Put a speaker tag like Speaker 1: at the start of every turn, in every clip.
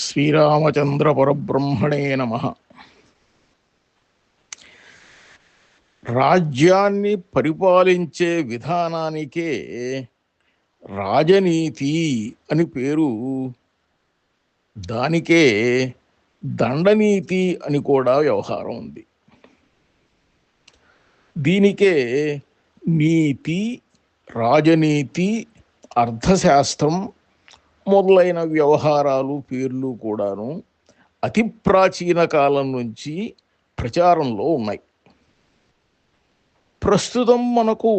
Speaker 1: శ్రీరామచంద్ర పరబ్రహ్మణే నమః. రాజ్యాన్ని పరిపాలించే విధానానికే రాజనీతి అని పేరు. దానికే దండనీతి అని కూడా వ్యవహారం ఉంది. దీనికే నీతి, రాజనీతి, అర్థశాస్త్రం మొదలైన వ్యవహారాలు పేర్లు కూడాను అతి ప్రాచీన కాలం నుంచి ప్రచారంలో ఉన్నాయి. ప్రస్తుతం మనకు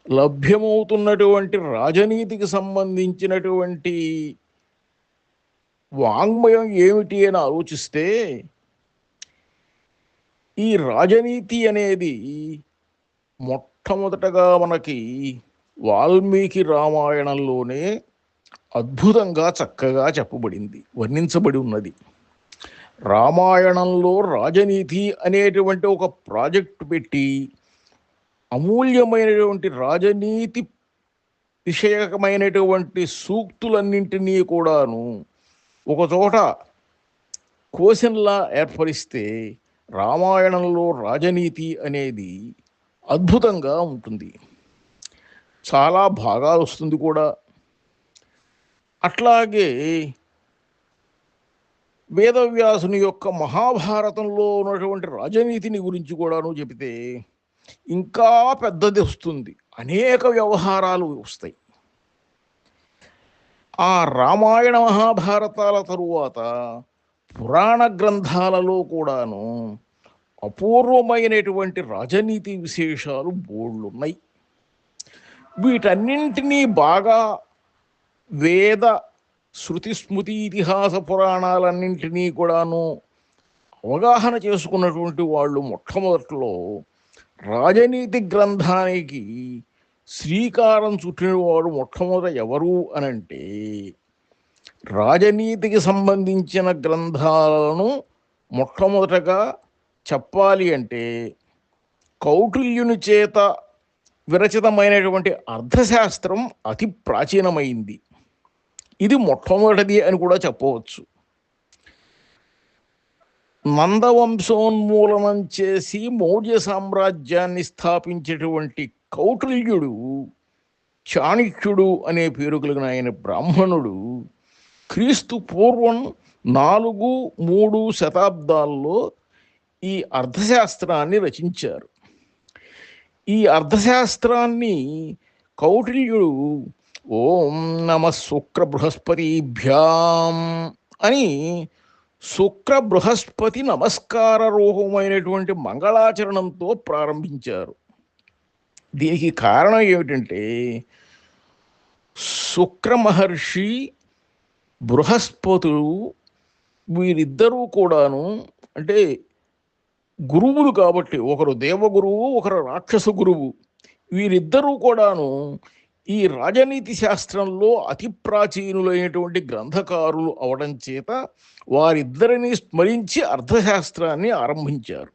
Speaker 1: లభ్యమవుతున్నటువంటి రాజనీతికి సంబంధించినటువంటి వాంగ్మయం ఏమిటి అని ఆలోచిస్తే, ఈ రాజనీతి అనేది మొట్టమొదటగా మనకి వాల్మీకి రామాయణంలోనే అద్భుతంగా చక్కగా చెప్పబడింది, వర్ణించబడి ఉన్నది. రామాయణంలో రాజనీతి అనేటువంటి ఒక ప్రాజెక్టు పెట్టి అమూల్యమైనటువంటి రాజనీతి విషయకమైనటువంటి సూక్తులన్నింటినీ కూడాను ఒకచోట కోశంలా ఏర్పరిస్తే రామాయణంలో రాజనీతి అనేది అద్భుతంగా ఉంటుంది, చాలా బాగా వస్తుంది కూడా. అట్లాగే వేదవ్యాసుని యొక్క మహాభారతంలో ఉన్నటువంటి రాజనీతిని గురించి కూడాను చెబితే ఇంకా పెద్దది వస్తుంది, అనేక వ్యవహారాలు వస్తాయి. ఆ రామాయణ మహాభారతాల తరువాత పురాణ గ్రంథాలలో కూడాను అపూర్వమైనటువంటి రాజనీతి విశేషాలు బోళ్ళున్నాయి. వీటన్నింటినీ బాగా వేద, శృతి, స్మృతి, ఇతిహాస పురాణాలన్నింటినీ కూడాను అవగాహన చేసుకున్నటువంటి వాళ్ళు మొట్టమొదట్లో రాజనీతి గ్రంథానికి శ్రీకారం చుట్టినవాడు మొట్టమొదట ఎవరు అనంటే, రాజనీతికి సంబంధించిన గ్రంథాలను మొట్టమొదటగా చెప్పాలి అంటే కౌటిల్యుని చేత విరచితమైనటువంటి అర్థశాస్త్రం అతి ప్రాచీనమైంది. ఇది మొట్టమొదటిది అని కూడా చెప్పవచ్చు. నందవంశోన్మూలనం చేసి మౌర్య సామ్రాజ్యాన్ని స్థాపించేటువంటి కౌటిల్యుడు, చాణక్యుడు అనే పేరు కలిగిన ఆయన బ్రాహ్మణుడు క్రీస్తు పూర్వం 4-3 శతాబ్దాల్లో ఈ అర్థశాస్త్రాన్ని రచించారు. ఈ అర్థశాస్త్రాన్ని కౌటిల్యుడు ఓం నమ శుక్ర బృహస్పతిభ్యాం అని శుక్ర బృహస్పతి నమస్కార రూపమైనటువంటి మంగళాచరణంతో ప్రారంభించారు. దీనికి కారణం ఏమిటంటే, శుక్ర మహర్షి, బృహస్పతుడు వీరిద్దరూ కూడాను అంటే గురువులు కాబట్టి, ఒకరు దేవగురువు, ఒకరు రాక్షస గురువు. వీరిద్దరూ కూడాను ఈ రాజనీతి శాస్త్రంలో అతి ప్రాచీనులైనటువంటి గ్రంథకారులు అవడం చేత వారిద్దరిని స్మరించి అర్థశాస్త్రాన్ని ఆరంభించారు.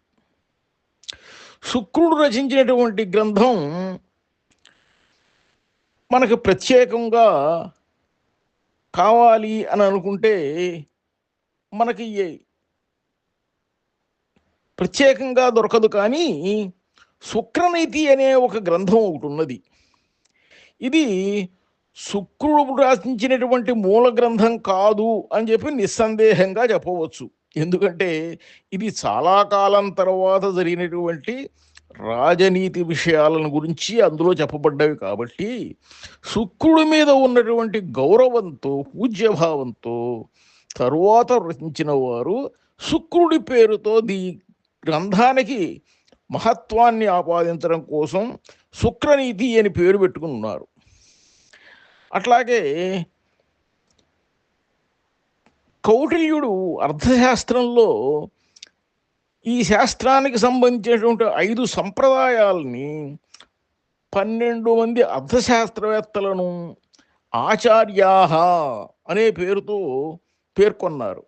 Speaker 1: శుక్రుడు రచించినటువంటి గ్రంథం మనకు ప్రత్యేకంగా కావాలి అని అనుకుంటే మనకి ప్రత్యేకంగా దొరకదు. కానీ శుక్రనీతి అనే ఒక గ్రంథం ఒకటి ఉన్నది. ఇది శుక్రుడు రచించినటువంటి మూల గ్రంథం కాదు అని చెప్పి నిస్సందేహంగా చెప్పవచ్చు. ఎందుకంటే ఇది చాలా కాలం తర్వాత జరిగినటువంటి రాజనీతి విషయాలను గురించి అందులో చెప్పబడ్డవి కాబట్టి, శుక్రుడి మీద ఉన్నటువంటి గౌరవంతో, పూజ్యభావంతో తరువాత రచించిన వారు శుక్రుడి పేరుతో ఈ గ్రంథానికి మహత్వాన్ని ఆపాదించడం కోసం శుక్రనీతి అని పేరు పెట్టుకుని ఉన్నారు. అట్లాగే కౌటిల్యుడు అర్థశాస్త్రంలో ఈ శాస్త్రానికి సంబంధించినటువంటి 5 సంప్రదాయాలని 12 మంది అర్థశాస్త్రవేత్తలను ఆచార్యాహ అనే పేరుతో పేర్కొన్నారు.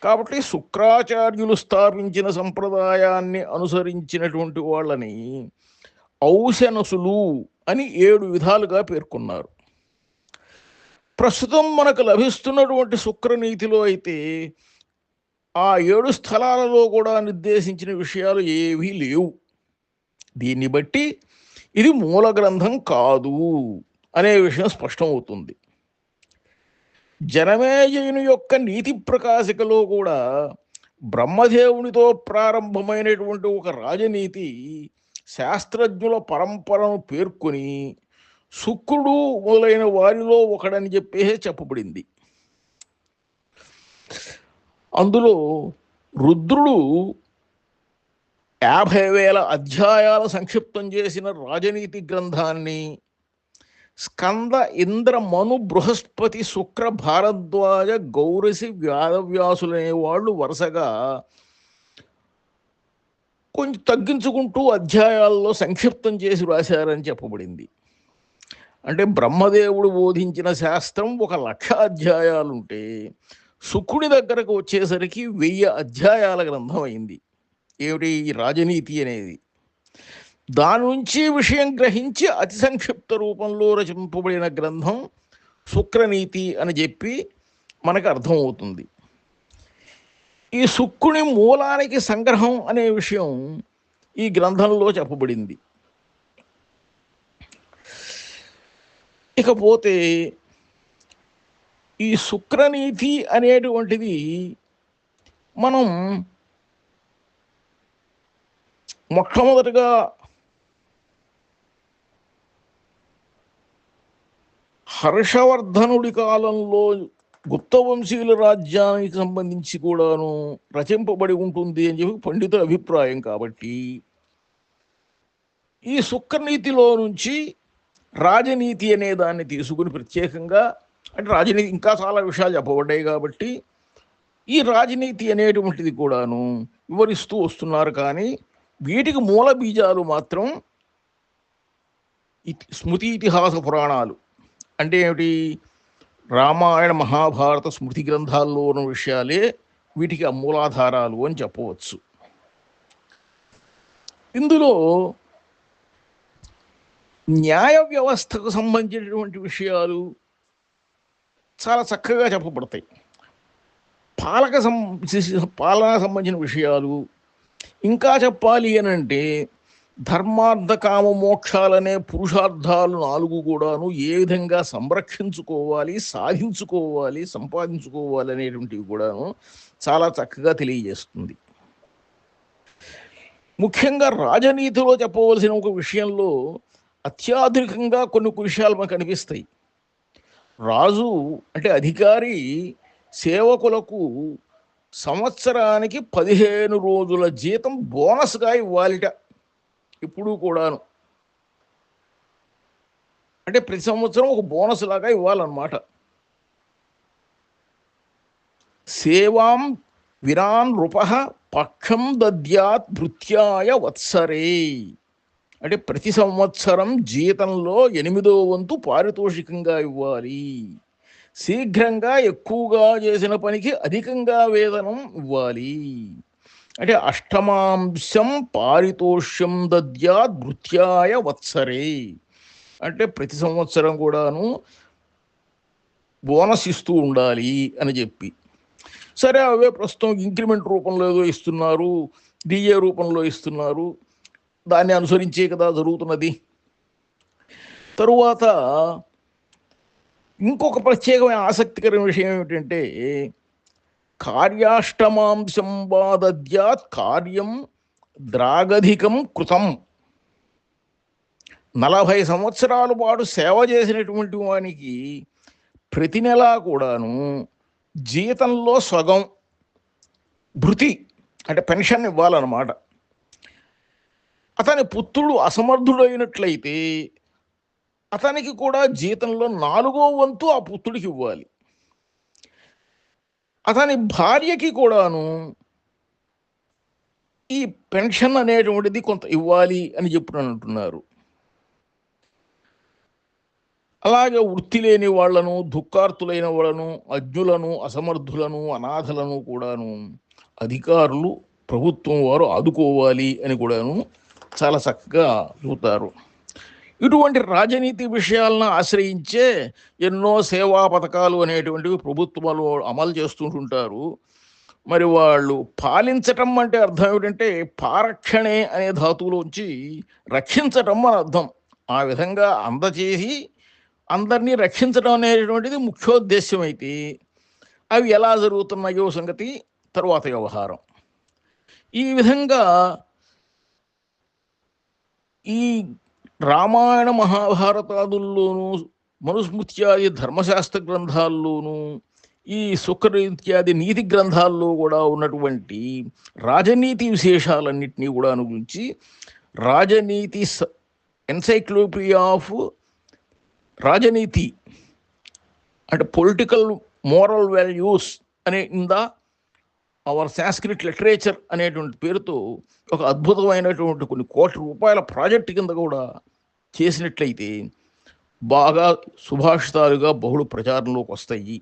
Speaker 1: కాబట్టి శుక్రాచార్యులు స్థాపించిన సంప్రదాయాన్ని అనుసరించినటువంటి వాళ్ళని ఔశనసులు అని 7 విధాలుగా పేర్కొన్నారు. ప్రస్తుతం మనకు లభిస్తున్నటువంటి శుక్రనీతిలో అయితే ఆ 7 స్థలాలలో కూడా నిర్దేశించిన విషయాలు ఏవీ లేవు. దీన్ని బట్టి ఇది మూల గ్రంథం కాదు అనే విషయం స్పష్టమవుతుంది. జనమేజయుని యొక్క నీతి ప్రకాశికలో కూడా బ్రహ్మదేవునితో ప్రారంభమైనటువంటి ఒక రాజనీతి శాస్త్రజ్ఞుల పరంపరను పేర్కొని శుక్రుడు మొదలైన వారిలో ఒకడని చెప్పేసి చెప్పబడింది. అందులో రుద్రుడు 50,000 అధ్యాయాల సంక్షిప్తం చేసిన రాజనీతి గ్రంథాన్ని స్కంద, ఇంద్ర, మను, బృహస్పతి, శుక్ర, భారద్వాజ, గౌరసి, వ్యాధవ్యాసులనే వాళ్ళు వరుసగా కొంచెం తగ్గించుకుంటూ అధ్యాయాల్లో సంక్షిప్తం చేసి రాశారని చెప్పబడింది. అంటే బ్రహ్మదేవుడు బోధించిన శాస్త్రం 1,00,000 అధ్యాయాలుంటే శుక్రుడి దగ్గరకు వచ్చేసరికి 1000 అధ్యాయాల గ్రంథం అయింది. ఏమిటి ఈ రాజనీతి అనేది? దాని నుంచి విషయం గ్రహించి అతి సంక్షిప్త రూపంలో రచింపబడిన గ్రంథం శుక్రనీతి అని చెప్పి మనకు అర్థమవుతుంది. ఈ శుక్రుని మూలానికి సంగ్రహం అనే విషయం ఈ గ్రంథంలో చెప్పబడింది. ఇకపోతే ఈ శుక్రనీతి అనేటువంటిది మనం మొట్టమొదటిగా హర్షవర్ధనుడి కాలంలో గుప్తవంశీయుల రాజ్యానికి సంబంధించి కూడాను రచింపబడి ఉంటుంది అని చెప్పి పండితుల అభిప్రాయం. కాబట్టి ఈ శుక్రనీతిలో నుంచి రాజనీతి అనే దాన్ని తీసుకుని ప్రత్యేకంగా, అంటే రాజనీతి ఇంకా చాలా విషయాలు చెప్పబడ్డాయి కాబట్టి ఈ రాజనీతి అనేటువంటిది కూడాను వివరిస్తూ వస్తున్నారు. కానీ వీటికి మూల బీజాలు మాత్రం స్మృతి, ఇతిహాస పురాణాలు. అంటే ఏమిటి? రామాయణ, మహాభారత, స్మృతి గ్రంథాల్లో ఉన్న విషయాలే వీటికి మూలాధారాలు అని చెప్పవచ్చు. ఇందులో న్యాయ వ్యవస్థకు సంబంధించినటువంటి విషయాలు చాలా చక్కగా చెప్పబడతాయి. పాలనా సంబంధించిన విషయాలు, ఇంకా చెప్పాలి అని అంటే ధర్మార్థ కామ మోక్షాలనే పురుషార్థాలు 4 కూడాను ఏ విధంగా సంరక్షించుకోవాలి, సాధించుకోవాలి, సంపాదించుకోవాలి అనేటువంటివి కూడాను చాలా చక్కగా తెలియజేస్తుంది. ముఖ్యంగా రాజనీతిలో చెప్పవలసిన ఒక విషయంలో అత్యాధునికంగా కొన్ని విషయాలు మనకు కనిపిస్తాయి. రాజు అంటే అధికారి సేవకులకు సంవత్సరానికి 15 రోజుల జీతం బోనస్గా ఇవ్వాలిట. ఇప్పుడు కూడాను అంటే ప్రతి సంవత్సరం ఒక బోనస్ లాగా ఇవ్వాలన్నమాట. సేవాం విరాన్ నృప పక్షం దద్యాత్ భృత్యాయ వత్సరే. అంటే ప్రతి సంవత్సరం జీతంలో 8వ వంతు పారితోషికంగా ఇవ్వాలి. శీఘ్రంగా ఎక్కువగా చేసిన పనికి అధికంగా వేతనం ఇవ్వాలి. అంటే అష్టమాంశం పారితోష్యం దద్యాత్ భృత్యాయ వత్సరే. అంటే ప్రతి సంవత్సరం కూడాను బోనస్ ఇస్తూ ఉండాలి అని చెప్పి. సరే, అవే ప్రస్తుతం ఇంక్రిమెంట్ రూపంలో ఏదో ఇస్తున్నారు, డిఏ రూపంలో ఇస్తున్నారు, దాన్ని అనుసరించే కదా జరుగుతున్నది. తరువాత ఇంకొక ప్రత్యేకమైన ఆసక్తికరమైన విషయం ఏమిటంటే కార్యాష్టమాంశం వాదద్యాత్ కార్యం ద్రాగధికం కృతం. 40 సంవత్సరాల పాటు సేవ చేసినటువంటి వానికి ప్రతి నెలా కూడాను జీతంలో సగం భృతి అంటే పెన్షన్ ఇవ్వాలన్నమాట. అతని పుత్రుడు అసమర్థుడైనట్లయితే అతనికి కూడా జీతంలో 4వ వంతు ఆ పుత్రుడికి ఇవ్వాలి. అతని భార్యకి కూడాను ఈ పెన్షన్ అనేటువంటిది కొంత ఇవ్వాలి అని అంటున్నారు. అలాగే వృత్తి లేని వాళ్లను, దుఃఖార్తులైన వాళ్ళను, అజ్ఞులను, అసమర్థులను, అనాథలను కూడాను అధికారులు, ప్రభుత్వం వారు ఆదుకోవాలి అని కూడాను చాలా చక్కగా చెబుతారు. ఇటువంటి రాజనీతి విషయాలను ఆశ్రయించే ఎన్నో సేవా పథకాలు అనేటువంటివి ప్రభుత్వాలు అమలు చేస్తుంటుంటారు. మరి వాళ్ళు పాలించటం అంటే అర్థం ఏమిటంటే పారక్షణే అనే ధాతువులోంచి రక్షించటం అని అర్థం. ఆ విధంగా అందచేసి అందరినీ రక్షించడం అనేటువంటిది ముఖ్యోద్దేశ్యం అయితే అవి ఎలా జరుగుతున్నాయో సంగతి తరువాత వ్యవహారం. ఈ విధంగా ఈ రామాయణ మహాభారతాదుల్లోనూ మనుస్మృత్యాది ధర్మశాస్త్ర గ్రంథాల్లోనూ ఈ శుక్ర ఇత్యాది నీతి గ్రంథాల్లో కూడా ఉన్నటువంటి రాజనీతి విశేషాలన్నింటినీ కూడా గురించి రాజనీతి ఎన్సైక్లోపీడియా ఆఫ్ రాజనీతి అంటే పొలిటికల్ మోరల్ వాల్యూస్ అనే ఇందా అవర్ సాంస్క్రిట్ లిటరేచర్ అనేటువంటి పేరుతో ఒక అద్భుతమైనటువంటి కొన్ని కోట్ల రూపాయల ప్రాజెక్టు కింద కూడా చేసినట్లయితే బాగా సుభాషితాలుగా బహుళ ప్రచారంలోకి వస్తాయి.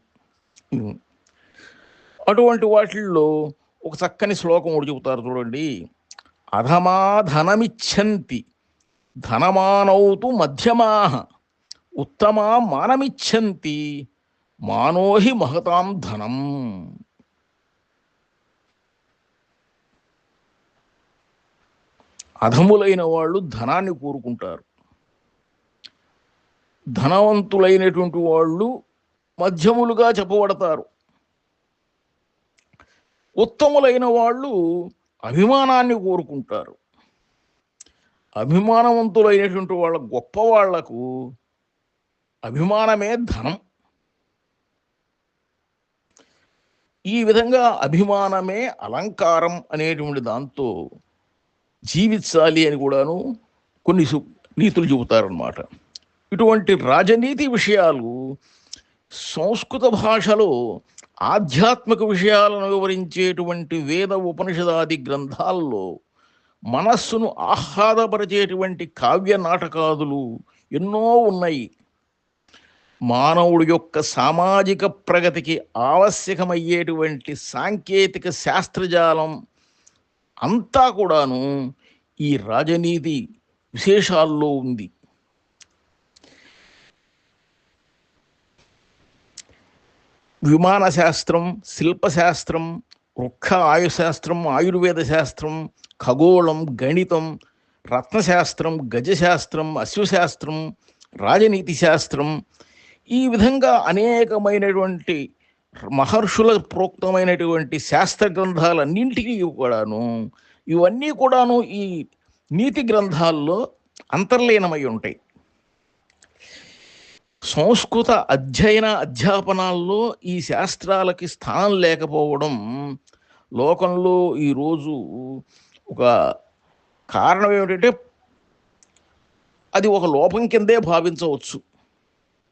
Speaker 1: అటువంటి వాటిల్లో ఒక చక్కని శ్లోకం ఒకటి చెబుతారు చూడండి. అధమా ధనమిచ్చంతి ధనమానౌతు మధ్యమాః ఉత్తమా మానమిచ్చంతి మానోహి మహతాం ధనం. అధములైన వాళ్ళు ధనాన్ని కోరుకుంటారు, ధనవంతులైనటువంటి వాళ్ళు మధ్యములుగా చెప్పబడతారు, ఉత్తములైన వాళ్ళు అభిమానాన్ని కోరుకుంటారు. అభిమానవంతులైనటువంటి వాళ్ళ గొప్ప వాళ్లకు అభిమానమే ధనం. ఈ విధంగా అభిమానమే అలంకారం అనేటువంటి దాంతో జీవించాలి అని కూడాను కొన్ని నీతులు చెబుతారన్నమాట. ఇటువంటి రాజనీతి విషయాలు సంస్కృత భాషలో ఆధ్యాత్మిక విషయాలను వివరించేటువంటి వేద ఉపనిషదాది గ్రంథాల్లో మనస్సును ఆహ్లాదపరిచేటువంటి కావ్య నాటకాదులు ఎన్నో ఉన్నాయి. మానవుడి యొక్క సామాజిక ప్రగతికి ఆవశ్యకమయ్యేటువంటి సాంకేతిక శాస్త్రజాలం అంతా కూడాను ఈ రాజనీతి విశేషాల్లో ఉంది. విమాన శాస్త్రం, శిల్పశాస్త్రం, వృక్ష ఆయుశాస్త్రం, ఆయుర్వేద శాస్త్రం, ఖగోళం, గణితం, రత్నశాస్త్రం, గజశాస్త్రం, అశ్వశాస్త్రం, రాజనీతి శాస్త్రం, ఈ విధంగా అనేకమైనటువంటి మహర్షుల ప్రోక్తమైనటువంటి శాస్త్ర గ్రంథాలన్నింటికీ కూడాను ఇవన్నీ కూడాను ఈ నీతి గ్రంథాల్లో అంతర్లీనమై ఉంటాయి. సంస్కృత అధ్యాపనాల్లో ఈ శాస్త్రాలకి స్థానం లేకపోవడం లోకంలో ఈరోజు ఒక కారణం ఏమిటంటే అది ఒక లోపం కిందే భావించవచ్చు.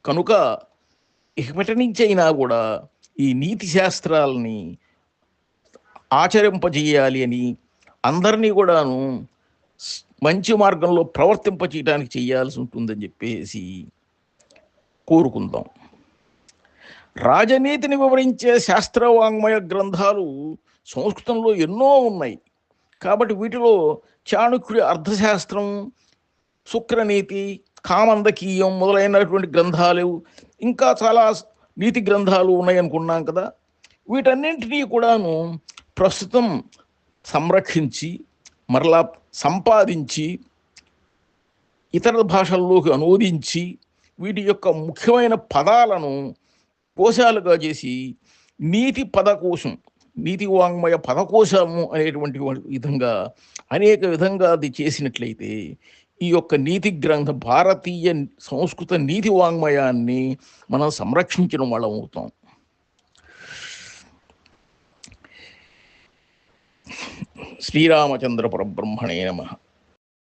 Speaker 1: కనుక ఇకపటి నుంచి అయినా కూడా ఈ నీతి శాస్త్రాలని ఆచరింపజేయాలి అని అందరినీ కూడాను మంచి మార్గంలో ప్రవర్తింపచేయడానికి చేయాల్సి ఉంటుందని చెప్పేసి కోరుకుందాం. రాజనీతిని వివరించే శాస్త్రవాంగ్మయ గ్రంథాలు సంస్కృతంలో ఎన్నో ఉన్నాయి. కాబట్టి వీటిలో చాణక్యుడి అర్థశాస్త్రం, శుక్రనీతి, కామందకీయం మొదలైనటువంటి గ్రంథాలు, ఇంకా చాలా నీతి గ్రంథాలు ఉన్నాయనుకున్నాం కదా. వీటన్నింటినీ కూడాను ప్రస్తుతం సంరక్షించి మరలా సంపాదించి ఇతర భాషల్లోకి అనువదించి వీటి యొక్క ముఖ్యమైన పదాలను కోశాలుగా చేసి నీతి పదకోశం, నీతి వాంగ్మయ పదకోశము అనేటువంటి విధంగా అనేక విధంగా అది చేసినట్లయితే ఈ యొక్క నీతి గ్రంథ భారతీయ సంస్కృత నీతి వాంగ్మయాన్ని మనం సంరక్షించిన వాళ్ళం అవుతాం. శ్రీరామచంద్ర పరబ్రహ్మణే నమః.